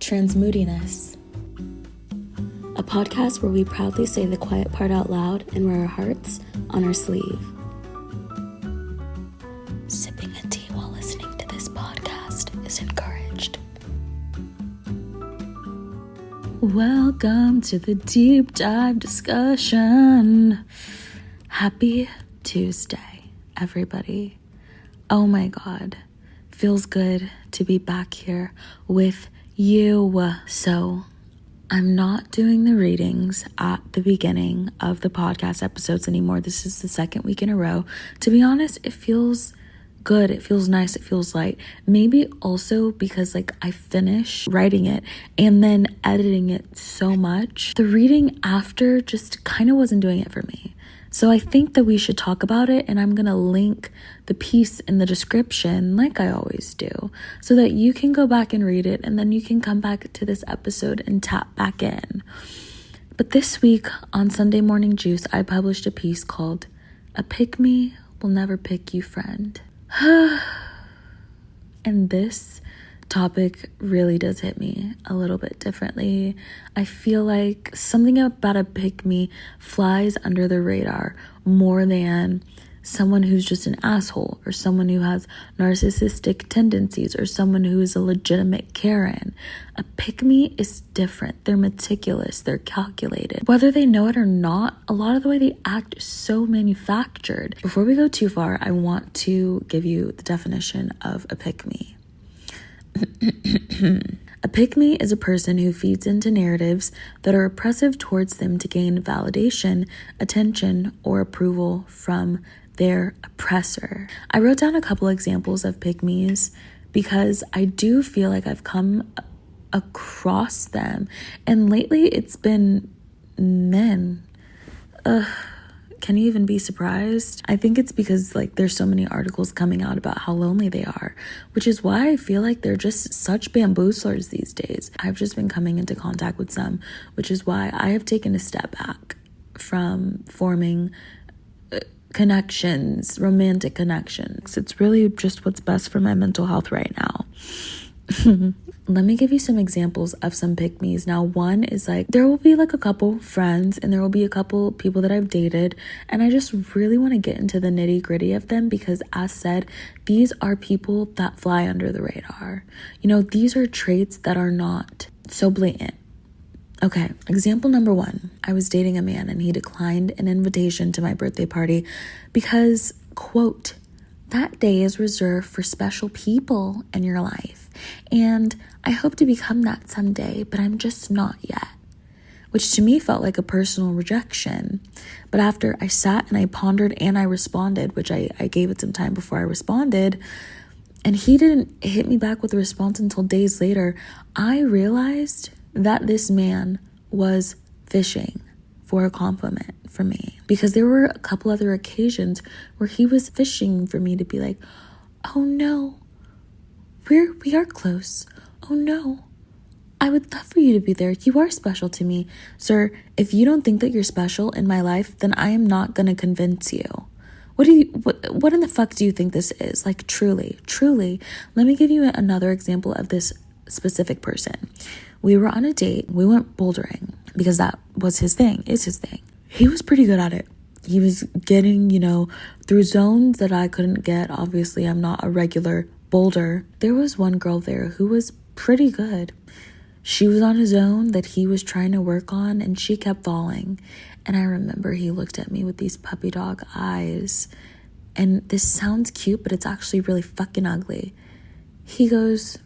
Transmoodiness, a podcast where we proudly say the quiet part out loud and wear our hearts on our sleeve. Sipping a tea while listening to this podcast is encouraged. Welcome to the deep dive discussion. Happy Tuesday, everybody. Oh my God, feels good to be back here with you. So I'm not doing the readings at the beginning of the podcast episodes anymore. This is the second week in a row. To be honest, it feels good. It feels nice. It feels light. Maybe also because I finish writing it and then editing it so much. The reading after just kind of wasn't doing it for me. So I think that we should talk about it, and I'm going to link the piece in the description like I always do so that you can go back and read it, and then you can come back to this episode and tap back in. But this week on Sunday Morning Juice, I published a piece called "A Pick Me Will Never Pick You, Friend." And this topic really does hit me a little bit differently. I feel like something about a pick-me flies under the radar more than someone who's just an asshole, or someone who has narcissistic tendencies, or someone who is a legitimate Karen. A pick-me is different. They're meticulous. They're calculated. Whether they know it or not, a lot of the way they act is so manufactured. Before we go too far, I want to give you the definition of a pick-me. A pick-me is a person who feeds into narratives that are oppressive towards them to gain validation, attention, or approval from their oppressor. I wrote down a couple examples of pick-me's because I do feel like I've come across them, and lately it's been men. Can you even be surprised? I think it's because there's so many articles coming out about how lonely they are, which is why I feel like they're just such bamboozlers these days. I've just been coming into contact with some, which is why I have taken a step back from forming connections, romantic connections. It's really just what's best for my mental health right now. Let me give you some examples of some pick-me's. Now, one is there will be a couple friends, and there will be a couple people that I've dated, and I just really want to get into the nitty-gritty of them because, as said, these are people that fly under the radar. These are traits that are not so blatant. Okay, example number one. I was dating a man, and he declined an invitation to my birthday party because, quote, "That day is reserved for special people in your life. And I hope to become that someday, but I'm just not yet." Which to me felt like a personal rejection. But after I sat and I pondered and I responded, which I gave it some time before I responded, and he didn't hit me back with a response until days later, I realized that this man was fishing for a compliment from me. Because there were a couple other occasions where he was fishing for me to be like, "Oh no, we are close. Oh no, I would love for you to be there. You are special to me. Sir, if you don't think that you're special in my life, then I am not going to convince you. What in the fuck do you think this is? Truly. Let me give you another example of this specific person. We were on a date. We went bouldering because that was his thing, is his thing. He was pretty good at it. He was getting, through zones that I couldn't get. Obviously, I'm not a regular boulder. There was one girl there who was pretty good. She was on a zone that he was trying to work on, and she kept falling. And I remember he looked at me with these puppy dog eyes. And this sounds cute, but it's actually really fucking ugly. He goes,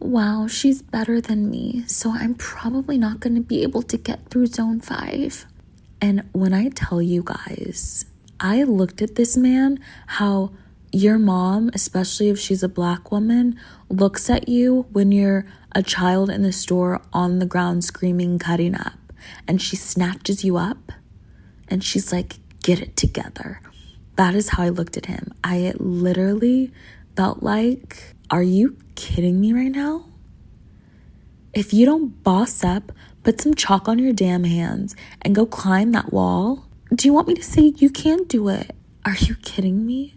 "Wow, she's better than me, so I'm probably not going to be able to get through zone 5. And when I tell you guys, I looked at this man, how your mom, especially if she's a black woman, looks at you when you're a child in the store on the ground screaming, cutting up, and she snatches you up and she's like, "Get it together." That is how I looked at him. I literally felt like, are you kidding me right now? If you don't boss up, put some chalk on your damn hands and go climb that wall, do you want me to say you can't do it? Are you kidding me?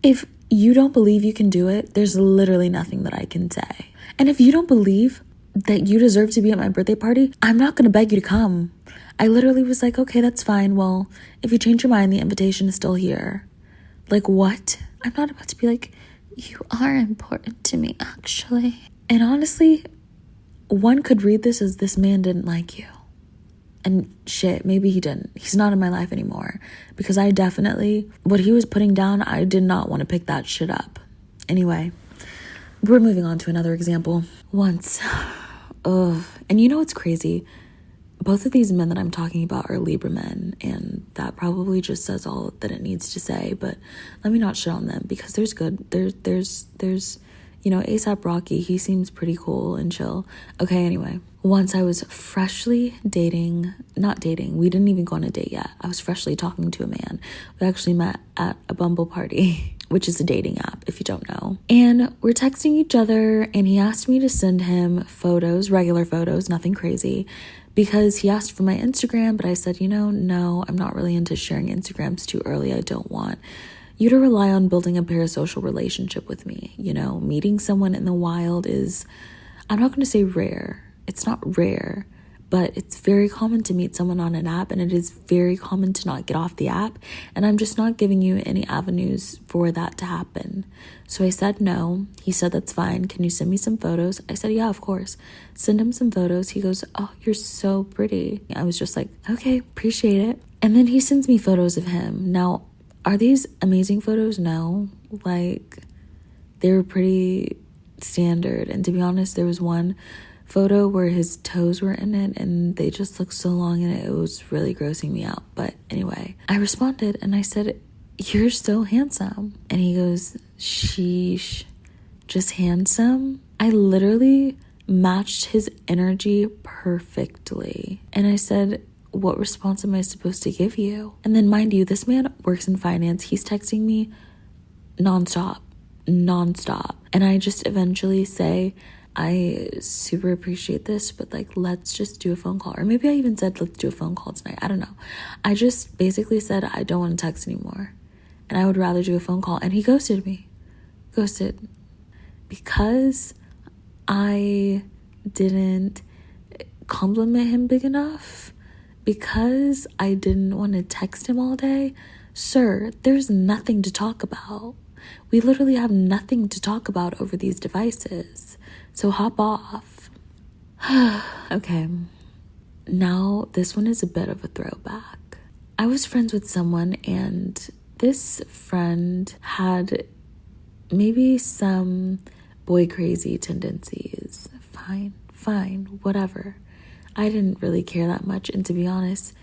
If you don't believe you can do it, there's literally nothing that I can say. And if you don't believe that you deserve to be at my birthday party, I'm not gonna beg you to come. I literally was like, okay, that's fine. Well, if you change your mind, the invitation is still here. Like, what? I'm not about to be like, you are important to me, actually. And honestly, one could read this as this man didn't like you. And shit, maybe he didn't. He's not in my life anymore. Because I definitely, what he was putting down, I did not want to pick that shit up. Anyway, we're moving on to another example. Once, and you know what's crazy? Both of these men that I'm talking about are Libra men, and that probably just says all that it needs to say, but let me not shit on them because there's good. There's ASAP Rocky, he seems pretty cool and chill. Okay, anyway. Once I was freshly not dating, we didn't even go on a date yet. I was freshly talking to a man. We actually met at a Bumble party, which is a dating app, if you don't know. And we're texting each other, and he asked me to send him photos, regular photos, nothing crazy, because he asked for my Instagram, but I said, no, I'm not really into sharing Instagrams too early. I don't want you to rely on building a parasocial relationship with me. Meeting someone in the wild is, I'm not going to say rare. It's not rare, but it's very common to meet someone on an app, and it is very common to not get off the app. And I'm just not giving you any avenues for that to happen. So I said no. He said, that's fine. Can you send me some photos? I said, yeah, of course. Send him some photos. He goes, oh, you're so pretty. I was just like, okay, appreciate it. And then he sends me photos of him. Now, are these amazing photos? No. They were pretty standard. And to be honest, there was one photo where his toes were in it and they just looked so long in it. It was really grossing me out. But anyway, I responded and I said, you're so handsome. And he goes, sheesh, just handsome? I literally matched his energy perfectly. And I said, what response am I supposed to give you? And then mind you, this man works in finance. He's texting me nonstop. And I just eventually say, I super appreciate this, but let's just do a phone call. Or maybe I even said, let's do a phone call tonight. I don't know. I just basically said, I don't want to text anymore. And I would rather do a phone call. And he ghosted me. Because I didn't compliment him big enough. Because I didn't want to text him all day. Sir, there's nothing to talk about. We literally have nothing to talk about over these devices. So hop off. Okay. Now, this one is a bit of a throwback. I was friends with someone, and this friend had maybe some boy crazy tendencies. Fine, whatever. I didn't really care that much. And to be honest,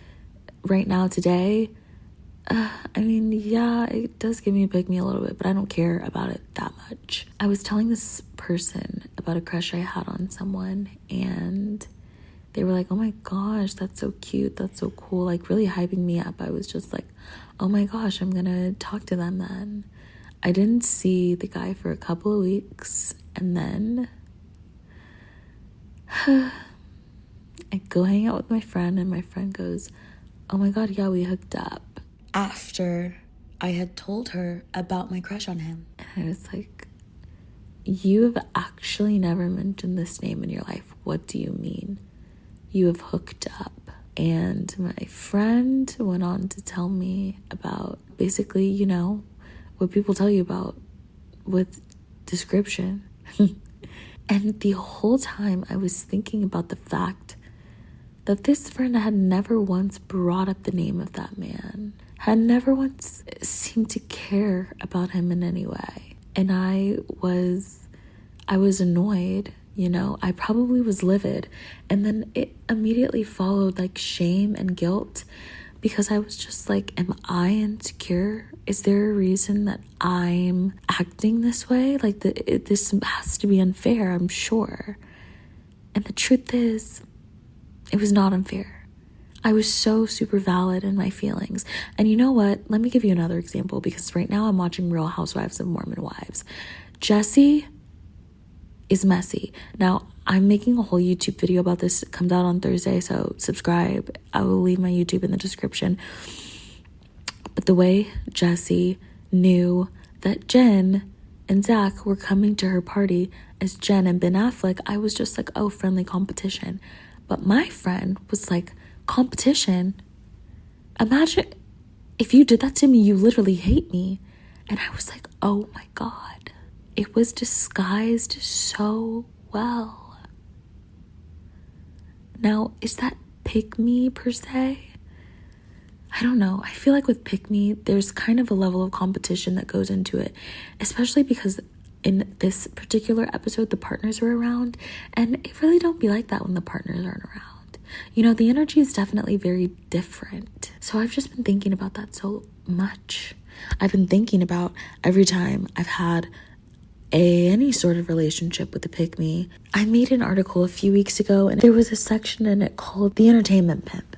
right now, today, yeah, it does give me a pick me a little bit, but I don't care about it that much. I was telling this person about a crush I had on someone, and they were like, oh my gosh, that's so cute, that's so cool, really hyping me up. I was just like, oh my gosh, I'm gonna talk to them then. I didn't see the guy for a couple of weeks, and then I go hang out with my friend, and my friend goes, oh my god, yeah, we hooked up. After I had told her about my crush on him. And I was like, you have actually never mentioned this name in your life. What do you mean? You have hooked up. And my friend went on to tell me about basically, what people tell you about with description. And the whole time I was thinking about the fact that this friend had never once brought up the name of that man, had never once seemed to care about him in any way. And I was annoyed, I probably was livid. And then it immediately followed shame and guilt, because I was just like, am I insecure? Is there a reason that I'm acting this way? This has to be unfair, I'm sure. And the truth is, it was not unfair. I was so super valid in my feelings. And you know what? Let me give you another example, because right now I'm watching Real Housewives of Mormon Wives. Jessie is messy. Now, I'm making a whole YouTube video about this. It comes out on Thursday, so subscribe. I will leave my YouTube in the description. But the way Jessie knew that Jen and Zach were coming to her party as Jen and Ben Affleck, I was just like, oh, friendly competition. But my friend was like, competition? Imagine if you did that to me, you literally hate me. And I was like, oh my God. It was disguised so well. Now, is that pick me per se? I don't know. I feel like with pick me, there's kind of a level of competition that goes into it, especially because in this particular episode, the partners were around, and it really don't be like that when the partners aren't around. You know, the energy is definitely very different. So I've just been thinking about that so much. I've been thinking about every time I've had any sort of relationship with the pick me. I made an article a few weeks ago, and there was a section in it called The Entertainment Pimp.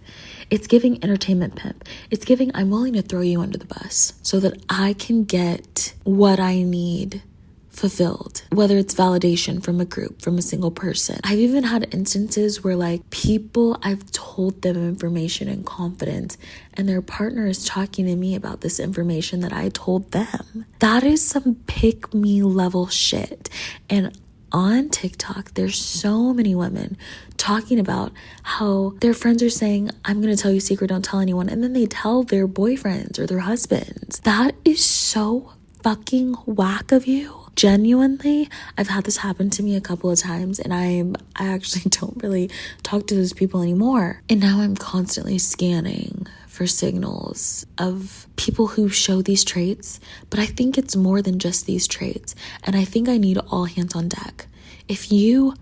It's giving entertainment pimp. It's giving I'm willing to throw you under the bus so that I can get what I need fulfilled, whether it's validation from a group, from a single person. I've even had instances where like people, I've told them information in confidence and their partner is talking to me about this information that I told them. That is some pick me level shit. And on TikTok, there's so many women talking about how their friends are saying, I'm going to tell you a secret, don't tell anyone. And then they tell their boyfriends or their husbands. That is so fucking whack of you. Genuinely, I've had this happen to me a couple of times, and I actually don't really talk to those people anymore. And now I'm constantly scanning for signals of people who show these traits, but I think it's more than just these traits. And I think I need all hands on deck. If you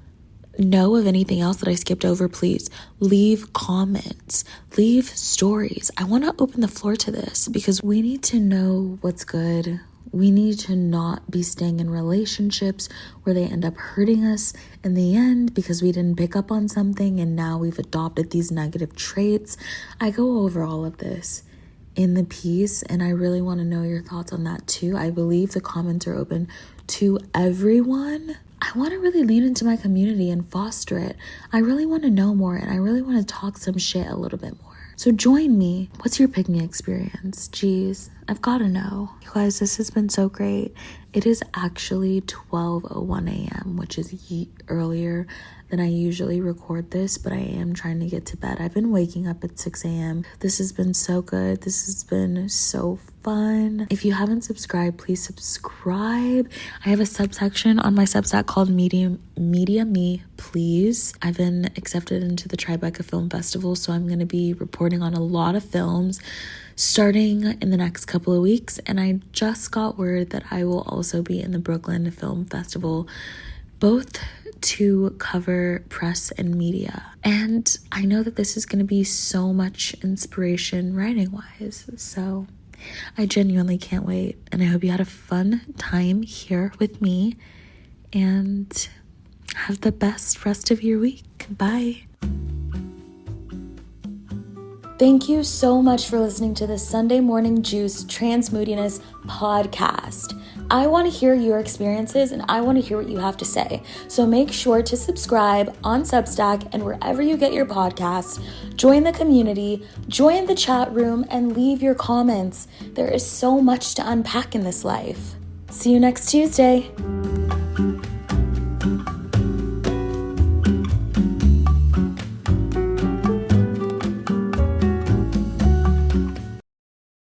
know of anything else that I skipped over, please leave comments, leave stories. I want to open the floor to this because we need to know what's good. We need to not be staying in relationships where they end up hurting us in the end because we didn't pick up on something and now we've adopted these negative traits. I go over all of this in the piece and I really want to know your thoughts on that too. I believe the comments are open to everyone. I want to really lean into my community and foster it. I really want to know more and I really want to talk some shit a little bit more. So join me. What's your pick me experience? Jeez, I've got to know. You guys, this has been so great. It is actually 12:01 a.m., which is earlier than I usually record this, but I am trying to get to bed. I've been waking up at 6 a.m. This has been so good. This has been so fun. If you haven't subscribed, please subscribe. I have a subsection on my Substack called Media Me, please. I've been accepted into the Tribeca Film Festival, so I'm going to be reporting on a lot of films starting in the next couple of weeks. And I just got word that I will also be in the Brooklyn Film Festival, both to cover press and media. And I know that this is going to be so much inspiration writing wise. So I genuinely can't wait. And I hope you had a fun time here with me and have the best rest of your week. Bye. Thank you so much for listening to the Sunday Morning Juice Trans Moodiness podcast. I want to hear your experiences and I want to hear what you have to say. So make sure to subscribe on Substack and wherever you get your podcasts. Join the community, join the chat room, and leave your comments. There is so much to unpack in this life. See you next Tuesday.